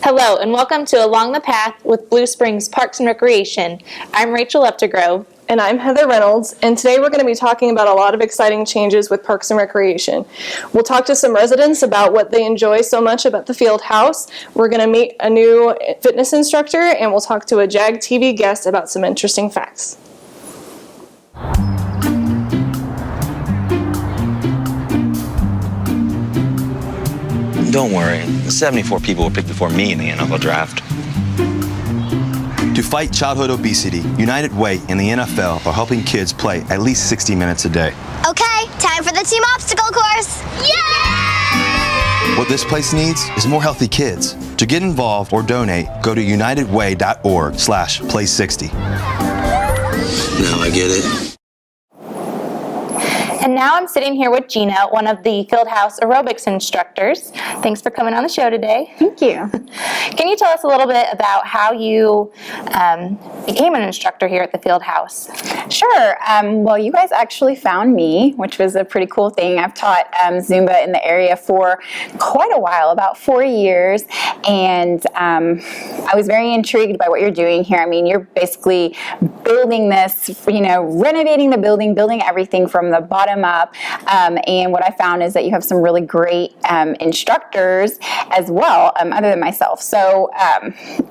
Hello, and welcome to Along the Path with Blue Springs Parks and Recreation. I'm Rachel Leptegrove. And I'm Heather Reynolds, and today we're going to be talking about a lot of exciting changes with Parks and Recreation. We'll talk to some residents about what they enjoy so much about the field house. We're going to meet a new fitness instructor, and we'll talk to a JAG TV guest about some interesting facts. Don't worry, 74 people were picked before me in the NFL draft. To fight childhood obesity, United Way and the NFL are helping kids play at least 60 minutes a day. Okay, time for the team obstacle course. Yay! What this place needs is more healthy kids. To get involved or donate, go to unitedway.org/play60. Now I get it. And now I'm sitting here with Gina, one of the Fieldhouse aerobics instructors. Thanks for coming on the show today. Thank you. Can you tell us a little bit about how you became an instructor here at the Fieldhouse? Sure. Well, you guys actually found me, which was a pretty cool thing. I've taught Zumba in the area for quite a while, about 4 years, and I was very intrigued by what you're doing here. I mean, you're basically building this, renovating the building, building everything from the bottom up, and what I found is that you have some really great instructors as well, other than myself. So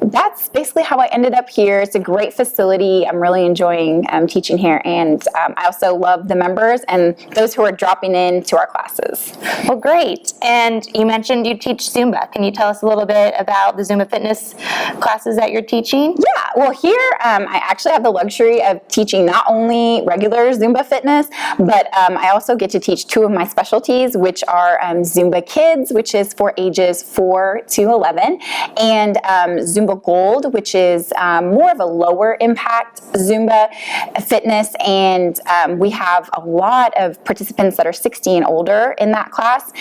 that's basically how I ended up here. It's a great facility. I'm really enjoying teaching here, and I also love the members and those who are dropping in to our classes. Well, great. And you mentioned you teach Zumba. Can you tell us a little bit about the Zumba fitness classes that you're teaching? Yeah, well, here I actually have the luxury of teaching not only regular Zumba fitness, but I also get to teach two of my specialties, which are Zumba Kids, which is for ages 4 to 11, and Zumba Gold, which is more of a lower impact Zumba fitness, and we have a lot of participants that are 60 and older in that class,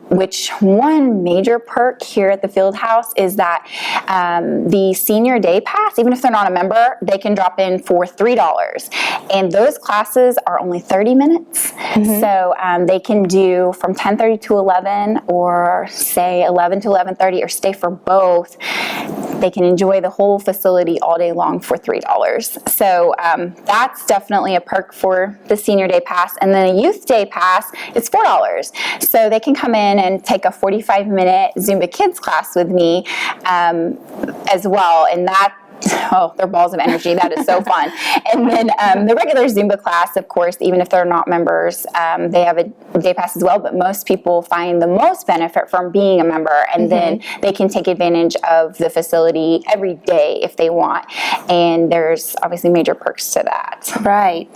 which one major perk here at the Fieldhouse is that the senior day pass, even if they're not a member, they can drop in for $3, and those classes are only 30 minutes. Mm-hmm. So they can do from 10:30 to 11, or say 11 to 11:30, or stay for both. They can enjoy the whole facility all day long for $3. So that's definitely a perk for the senior day pass. And then a youth day pass is $4. So they can come in and take a 45-minute Zumba Kids class with me as well. And that, they're balls of energy. That is so fun. And then the regular Zumba class, of course, even if they're not members, they have a day pass as well, but most people find the most benefit from being a member, and then they can take advantage of the facility every day if they want. And there's obviously major perks to that. Right.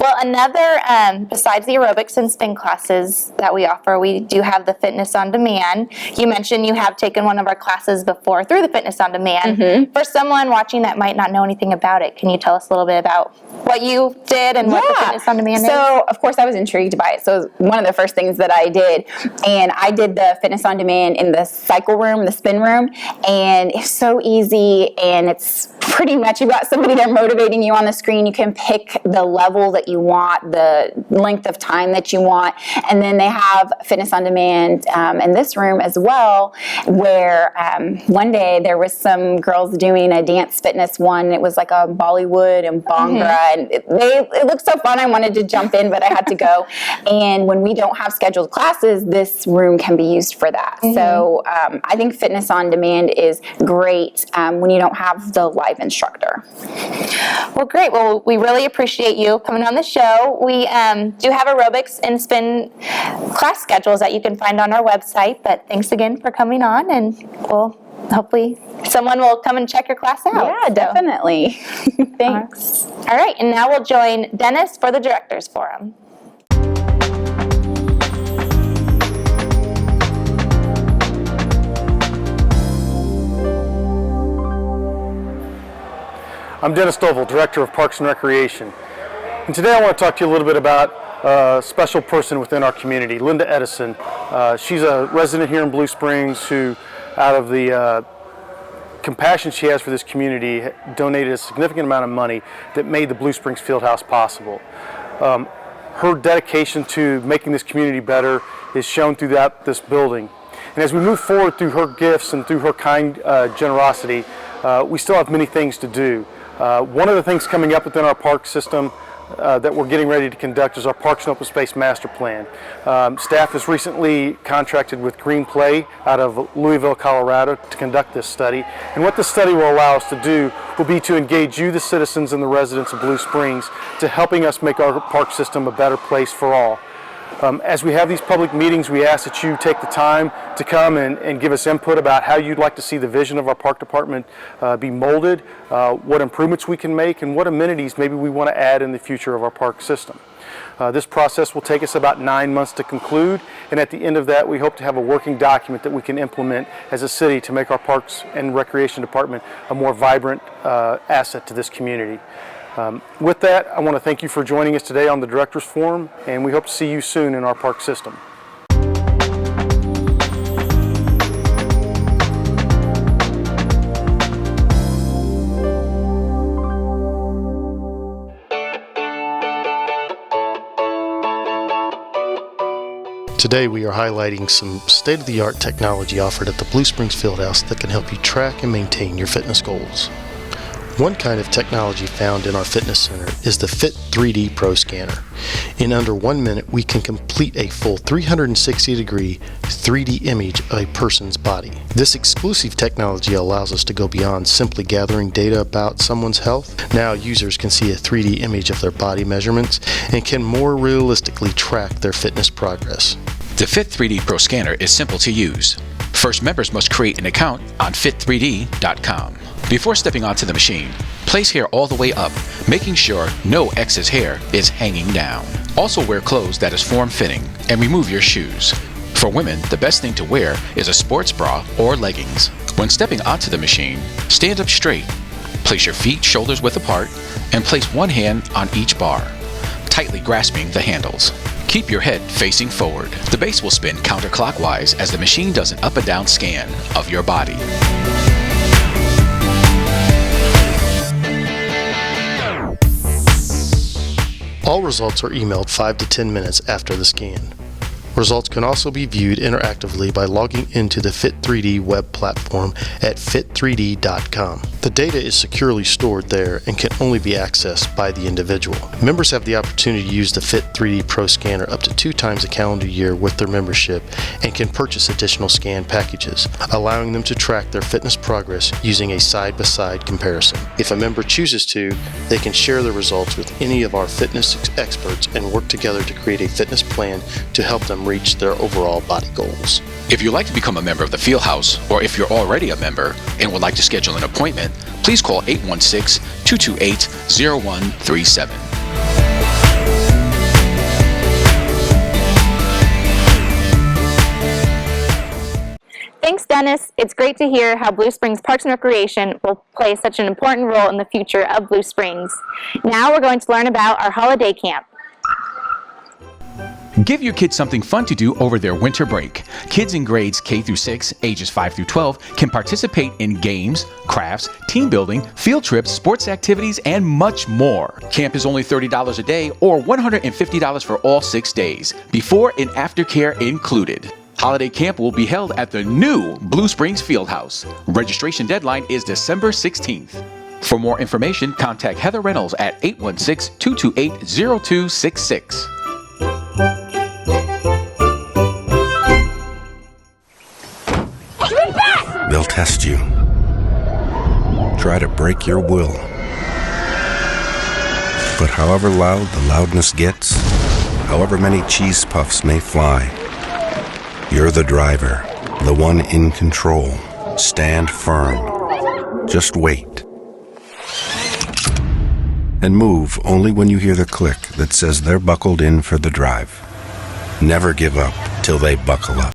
Well, another, besides the aerobics and spin classes that we offer, we do have the Fitness on Demand. You mentioned you have taken one of our classes before through the Fitness on Demand. For someone watching that might not know anything about it, can you tell us a little bit about what you did and what the Fitness on Demand is? So, of course, I was intrigued by it. So, it was one of the first things that I did. And I did the Fitness on Demand in the cycle room, the spin room. And it's so easy, and it's pretty much, you've got somebody there motivating you on the screen. You can pick the level that you want, the length of time that you want. And then they have Fitness on Demand in this room as well, where one day there was some girls doing a dance fitness one. It was like a Bollywood and Bhangra, and it looked so fun. I wanted to jump in, but I had to go. And when we don't have scheduled classes, this room can be used for that. So I think Fitness on Demand is great when you don't have the live instructor. Well, great. Well, we really appreciate you coming on the show. We do have aerobics and spin class schedules that you can find on our website, but thanks again for coming on, and we'll hopefully someone will come and check your class out. Yeah, definitely. Thanks. All right, and now we'll join Dennis for the Directors Forum. I'm Dennis Stovall, Director of Parks and Recreation. And today I want to talk to you a little bit about a special person within our community, Linda Edison. She's a resident here in Blue Springs who, out of the compassion she has for this community, donated a significant amount of money that made the Blue Springs Fieldhouse possible. Her dedication to making this community better is shown throughout this building. And as we move forward through her gifts and through her kind generosity, we still have many things to do. One of the things coming up within our park system that we're getting ready to conduct is our Parks and Open Space Master Plan. Staff has recently contracted with Green Play out of Louisville, Colorado to conduct this study. And what this study will allow us to do will be to engage you, the citizens and the residents of Blue Springs, to helping us make our park system a better place for all. As we have these public meetings, we ask that you take the time to come and give us input about how you'd like to see the vision of our park department be molded, what improvements we can make, and what amenities maybe we want to add in the future of our park system. This process will take us about 9 months to conclude, and at the end of that, we hope to have a working document that we can implement as a city to make our Parks and Recreation Department a more vibrant asset to this community. With that, I want to thank you for joining us today on the Directors Forum, and we hope to see you soon in our park system. Today we are highlighting some state-of-the-art technology offered at the Blue Springs Fieldhouse that can help you track and maintain your fitness goals. One kind of technology found in our fitness center is the Fit 3D Pro Scanner. In under 1 minute, we can complete a full 360-degree 3D image of a person's body. This exclusive technology allows us to go beyond simply gathering data about someone's health. Now users can see a 3D image of their body measurements and can more realistically track their fitness progress. The Fit 3D Pro Scanner is simple to use. First, members must create an account on fit3d.com. Before stepping onto the machine, place hair all the way up, making sure no excess hair is hanging down. Also wear clothes that is form-fitting and remove your shoes. For women, the best thing to wear is a sports bra or leggings. When stepping onto the machine, stand up straight. Place your feet shoulders width apart and place one hand on each bar, tightly grasping the handles. Keep your head facing forward. The base will spin counterclockwise as the machine does an up and down scan of your body. All results are emailed 5 to 10 minutes after the scan. Results can also be viewed interactively by logging into the Fit3D web platform at fit3d.com. The data is securely stored there and can only be accessed by the individual. Members have the opportunity to use the Fit3D Pro Scanner up to 2 times a calendar year with their membership and can purchase additional scan packages, allowing them to track their fitness progress using a side-by-side comparison. If a member chooses to, they can share the results with any of our fitness experts and work together to create a fitness plan to help them reach their overall body goals. If you'd like to become a member of the Fieldhouse, or if you're already a member and would like to schedule an appointment, please call 816-228-0137. Thanks, Dennis. It's great to hear how Blue Springs Parks and Recreation will play such an important role in the future of Blue Springs. Now we're going to learn about our holiday camp. Give your kids something fun to do over their winter break. Kids in grades K through 6, ages 5 through 12, can participate in games, crafts, team building, field trips, sports activities, and much more. Camp is only $30 a day or $150 for all 6 days, before and after care included. Holiday camp will be held at the new Blue Springs Fieldhouse. Registration deadline is December 16th. For more information, contact Heather Reynolds at 816-228-0266. They'll test you. Try to break your will. But however loud the loudness gets, however many cheese puffs may fly, you're the driver, the one in control. Stand firm. Just wait. And move only when you hear the click that says they're buckled in for the drive. Never give up till they buckle up.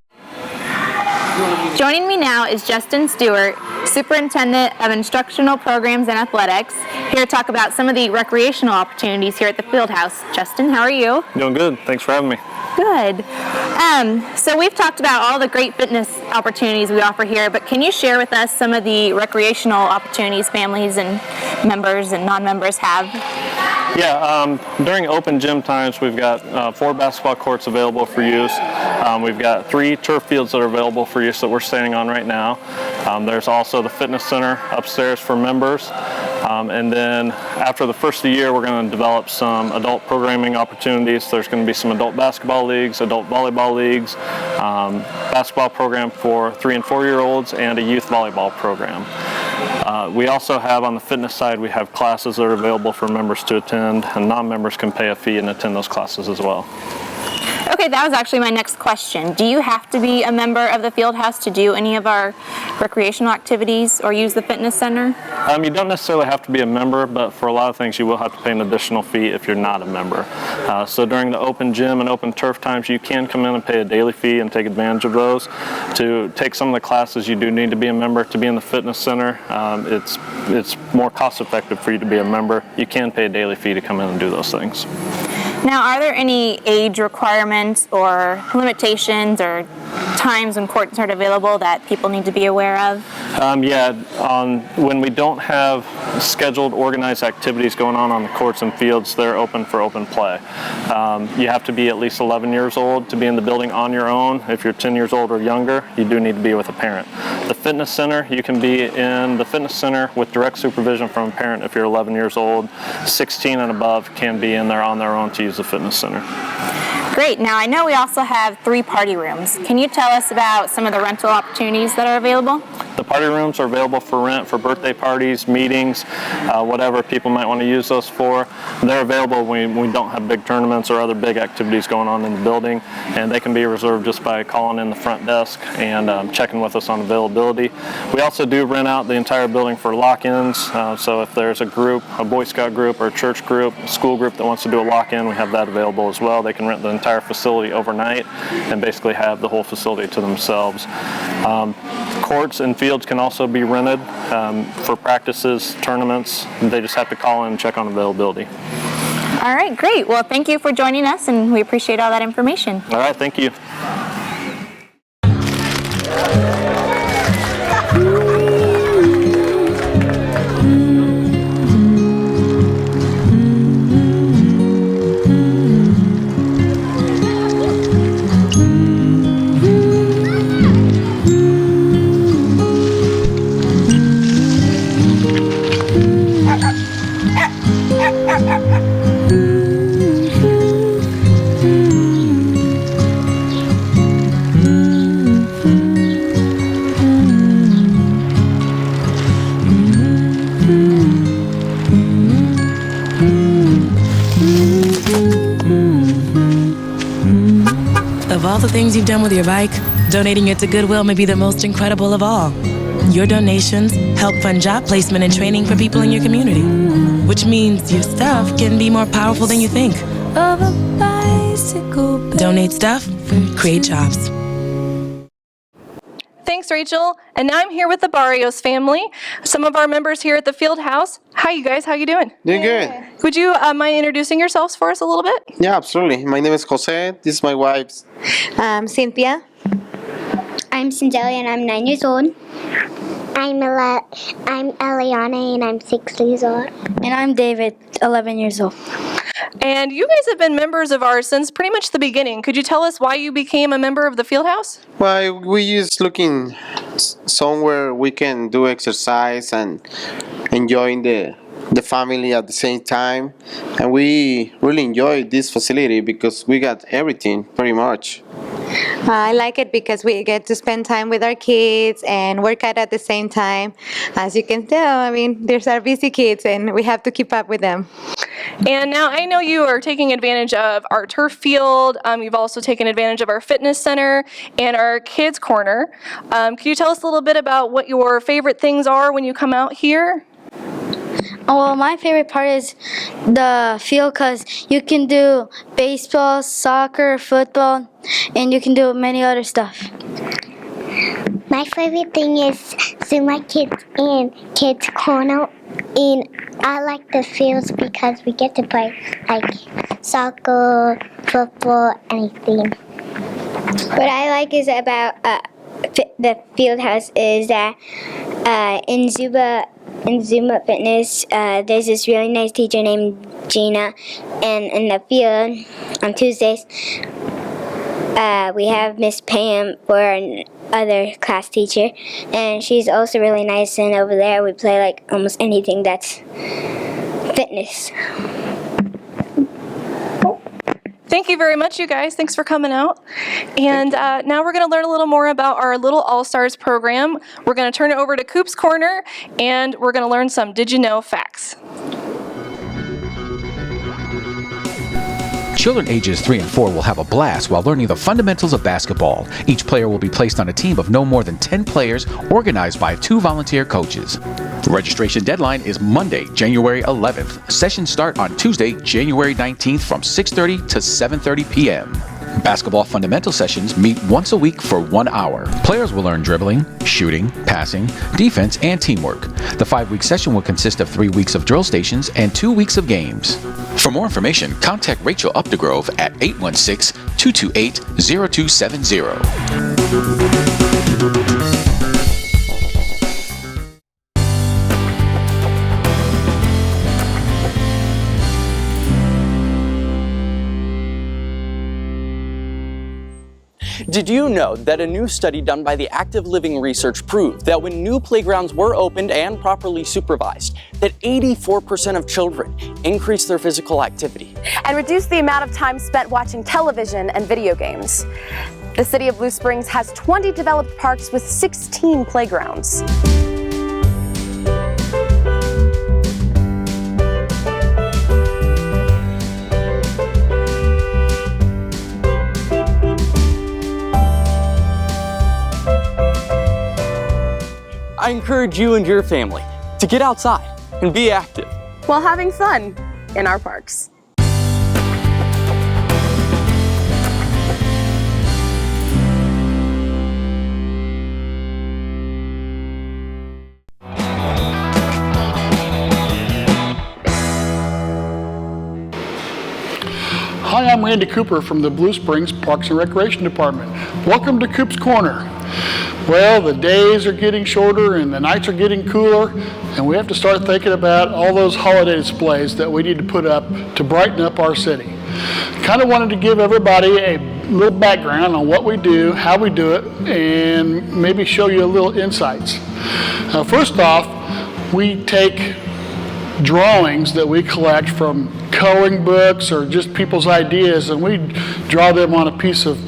Joining me now is Justin Stewart, Superintendent of Instructional Programs and Athletics, here to talk about some of the recreational opportunities here at the Fieldhouse. Justin, how are you? Doing good. Thanks for having me. Good. So we've talked about all the great fitness opportunities we offer here, but can you share with us some of the recreational opportunities families and members and non-members have? Yeah, during open gym times, we've got 4 basketball courts available for use. We've got 3 turf fields that are available for use that we're standing on right now. There's also the fitness center upstairs for members. And then after the first of the year, we're going to develop some adult programming opportunities. There's going to be some adult basketball leagues, adult volleyball leagues, basketball program for 3 and 4-year-olds, and a youth volleyball program. We also have, on the fitness side, we have classes that are available for members to attend, and non-members can pay a fee and attend those classes as well. Okay, that was actually my next question. Do you have to be a member of the field house to do any of our recreational activities or use the fitness center? You don't necessarily have to be a member, but for a lot of things you will have to pay an additional fee if you're not a member. So during the open gym and open turf times, you can come in and pay a daily fee and take advantage of those. To take some of the classes, you do need to be a member. To be in the fitness center, it's more cost effective for you to be a member. You can pay a daily fee to come in and do those things. Now, are there any age requirements or limitations or times when courts aren't available that people need to be aware of? When we don't have scheduled, organized activities going on the courts and fields, they're open for open play. You have to be at least 11 years old to be in the building on your own. If you're 10 years old or younger, you do need to be with a parent. The fitness center, you can be in the fitness center with direct supervision from a parent if you're 11 years old. 16 and above can be in there on their own to use the fitness center. Great. Now, I know we also have 3 party rooms. Can you tell us about some of the rental opportunities that are available? The party rooms are available for rent for birthday parties, meetings, whatever people might want to use those for. They're available when we don't have big tournaments or other big activities going on in the building, and they can be reserved just by calling in the front desk and checking with us on availability. We also do rent out the entire building for lock-ins, so if there's a group, a Boy Scout group or a church group, a school group that wants to do a lock-in, we have that available as well. They can rent the entire facility overnight and basically have the whole facility to themselves. Courts and fields can also be rented for practices, tournaments. They just have to call in and check on availability. All right, great. Well, thank you for joining us, and we appreciate all that information. All right, thank you. Of all the things you've done with your bike, donating it to Goodwill may be the most incredible of all. Your donations help fund job placement and training for people in your community, which means your stuff can be more powerful than you think. Donate stuff, create jobs. Thanks, Rachel. And now I'm here with the Barrios family, some of our members here at the field house. Hi, you guys. How you doing? Doing good. Would you mind introducing yourselves for us a little bit? Yeah, absolutely. My name is Jose. This is my wife. Cynthia. I'm Cindelia and I'm 9 years old. I'm Eliana and I'm 6 years old. And I'm David, 11 years old. And you guys have been members of ours since pretty much the beginning. Could you tell us why you became a member of the field house? Well, we just looking somewhere we can do exercise and enjoying the family at the same time. And we really enjoy this facility because we got everything pretty much. I like it because we get to spend time with our kids and work out at the same time. As you can tell, I mean, there's our busy kids and we have to keep up with them. And now I know you are taking advantage of our turf field. You've also taken advantage of our fitness center and our kids corner. Can you tell us a little bit about what your favorite things are when you come out here? Well, my favorite part is the field because you can do baseball, soccer, football, and you can do many other stuff. My favorite thing is seeing my kids in kids corner, and I like the fields because we get to play like soccer, football, anything. What I like is about the field house is that in Zuba in Zumba Fitness, there's this really nice teacher named Gina, and in the field on Tuesdays, we have Miss Pam for our other class teacher, and she's also really nice, and over there we play like almost anything that's fitness. Thank you very much, you guys. Thanks for coming out. And now we're going to learn a little more about our Little All-Stars program. We're going to turn it over to Coop's Corner, and we're going to learn some Did You Know facts. Children ages 3 and 4 will have a blast while learning the fundamentals of basketball. Each player will be placed on a team of no more than 10 players organized by 2 volunteer coaches. The registration deadline is Monday, January 11th. Sessions start on Tuesday, January 19th from 6:30 to 7:30 p.m. Basketball fundamental sessions meet once a week for 1 hour. Players will learn dribbling, shooting, passing, defense, and teamwork. The 5-week session will consist of 3 weeks of drill stations and 2 weeks of games. For more information, contact Rachel Updegrove at 816-228-0270. Did you know that a new study done by the Active Living Research proved that when new playgrounds were opened and properly supervised, that 84% of children increased their physical activity and reduced the amount of time spent watching television and video games? The city of Blue Springs has 20 developed parks with 16 playgrounds. I encourage you and your family to get outside and be active while having fun in our parks. Hi, I'm Randy Cooper from the Blue Springs Parks and Recreation Department. Welcome to Coop's Corner. Well, the days are getting shorter and the nights are getting cooler, and we have to start thinking about all those holiday displays that we need to put up to brighten up our city. Kind of wanted to give everybody a little background on what we do, how we do it, and maybe show you a little insights. First off, we take drawings that we collect from coloring books or just people's ideas, and we draw them on a piece of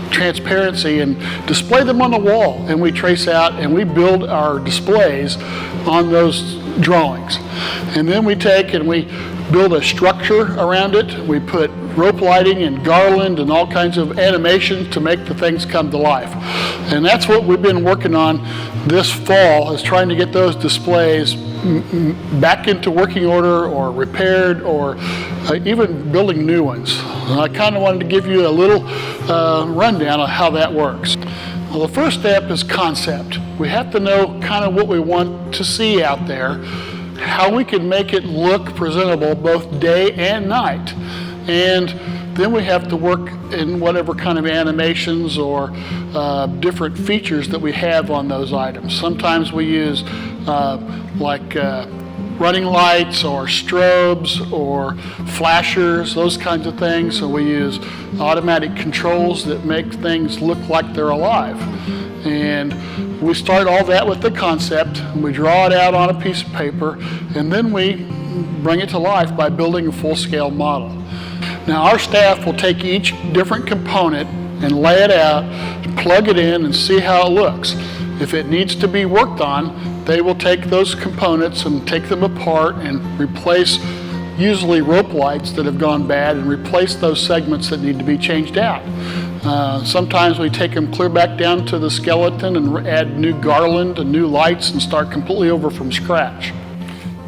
transparency and display them on the wall, and we trace out and we build our displays on those drawings. And then we take and we build a structure around it. We put rope lighting and garland and all kinds of animation to make the things come to life. And that's what we've been working on this fall, is trying to get those displays back into working order or repaired, or even building new ones. And I kind of wanted to give you a little rundown of how that works. Well, the first step is concept. We have to know kind of what we want to see out there, how we can make it look presentable both day and night. And then we have to work in whatever kind of animations or different features that we have on those items. Sometimes we use running lights or strobes or flashers, those kinds of things. So we use automatic controls that make things look like they're alive. And we start all that with the concept, and we draw it out on a piece of paper, and then we bring it to life by building a full-scale model. Now our staff will take each different component and lay it out, plug it in, and see how it looks. If it needs to be worked on, they will take those components and take them apart and replace usually rope lights that have gone bad and replace those segments that need to be changed out. Sometimes we take them clear back down to the skeleton and add new garland and new lights and start completely over from scratch.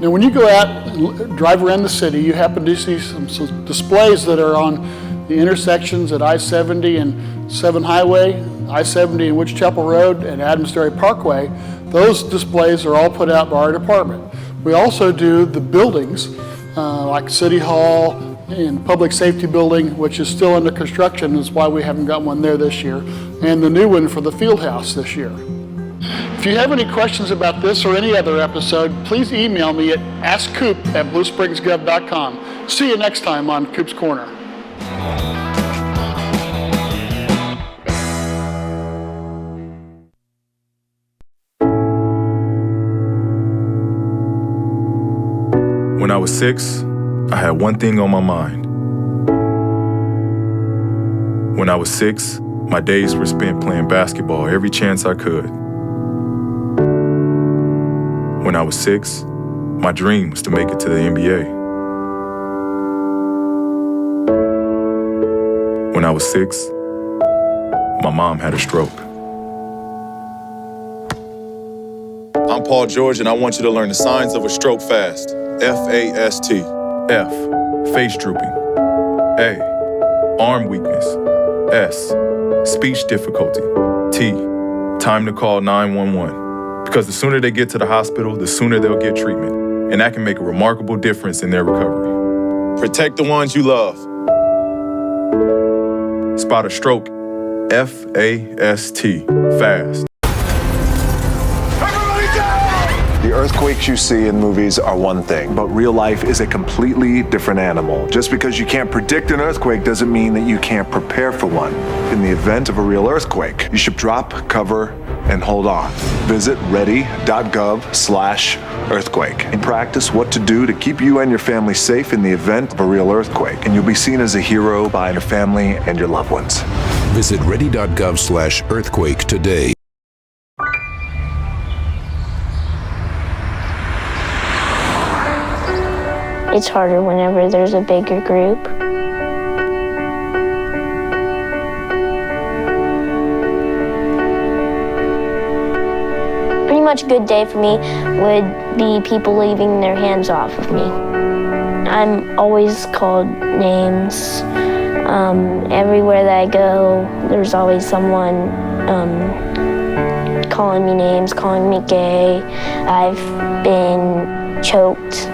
Now when you go out and drive around the city, you happen to see some displays that are on the intersections at I-70 and 7 Highway, I-70 and Witch Chapel Road, and Adams Dairy Parkway. Those displays are all put out by our department. We also do the buildings, like City Hall and Public Safety Building, which is still under construction. That's why we haven't got one there this year, and the new one for the field house this year. If you have any questions about this or any other episode, please email me at askcoop@bluespringsgov.com. See you next time on Coop's Corner. When I was 6, I had one thing on my mind. When I was 6, my days were spent playing basketball every chance I could. When I was 6, my dream was to make it to the NBA. When I was 6, my mom had a stroke. I'm Paul George, and I want you to learn the signs of a stroke fast. F-A-S-T. F, face drooping. A, arm weakness. S, speech difficulty. T, time to call 911. Because the sooner they get to the hospital, the sooner they'll get treatment. And that can make a remarkable difference in their recovery. Protect the ones you love. Spot a stroke. F-A-S-T. Fast. The earthquakes you see in movies are one thing, but real life is a completely different animal. Just because you can't predict an earthquake doesn't mean that you can't prepare for one. In the event of a real earthquake, you should drop, cover, and hold on. Visit ready.gov/earthquake and practice what to do to keep you and your family safe in the event of a real earthquake. And you'll be seen as a hero by your family and your loved ones. Visit ready.gov/earthquake today. It's harder whenever there's a bigger group. Pretty much a good day for me would be people leaving their hands off of me. I'm always called names. Everywhere that I go, there's always someone calling me names, calling me gay. I've been choked.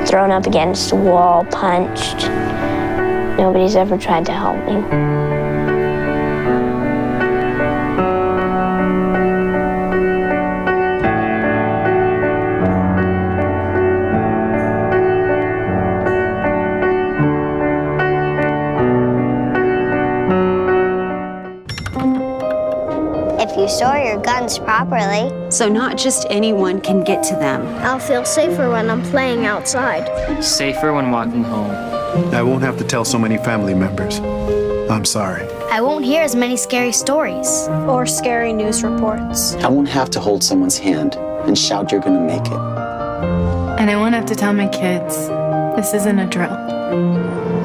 Thrown up against a wall, punched. Nobody's ever tried to help me. If you store your guns properly. So not just anyone can get to them. I'll feel safer when I'm playing outside. Safer when walking home. I won't have to tell so many family members. I'm sorry. I won't hear as many scary stories. Or scary news reports. I won't have to hold someone's hand and shout you're gonna make it. And I won't have to tell my kids, this isn't a drill.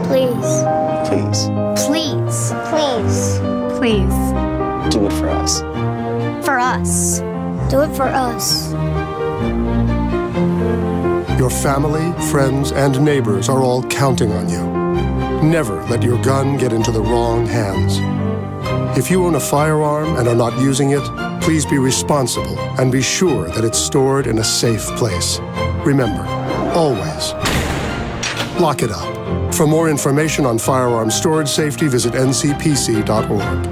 Please. Please. Please. Please. Please. Do it for us. For us. Do it for us. Your family, friends, and neighbors are all counting on you. Never let your gun get into the wrong hands. If you own a firearm and are not using it, please be responsible and be sure that it's stored in a safe place. Remember, always, lock it up. For more information on firearm storage safety, visit ncpc.org.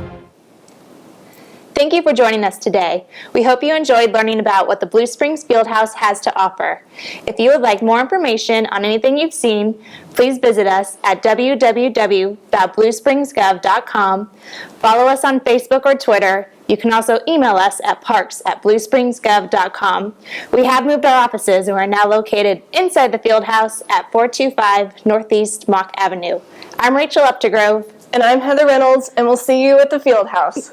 Thank you for joining us today. We hope you enjoyed learning about what the Blue Springs Fieldhouse has to offer. If you would like more information on anything you've seen, please visit us at www.bluespringsgov.com. Follow us on Facebook or Twitter. You can also email us at parks@bluespringsgov.com. We have moved our offices and we're now located inside the Fieldhouse at 425 Northeast Mock Avenue. I'm Rachel Updegrove. And I'm Heather Reynolds, and we'll see you at the Fieldhouse.